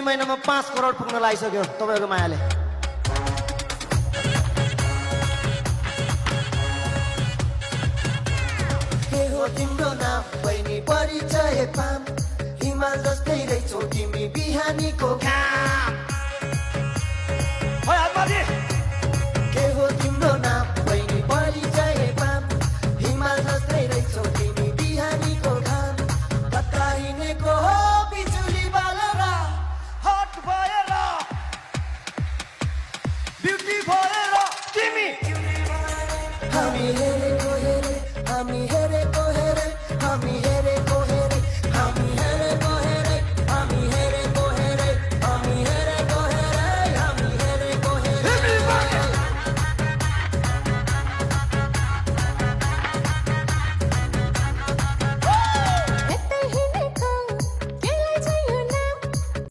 महिनामा 5 करोड पुग्न लागिसक्यो तपाईँको मायाले। के हो तिम्रो नाम बहिनी परिचय पाम, हिमाल जस्तै रहेछौ तिमी बिहान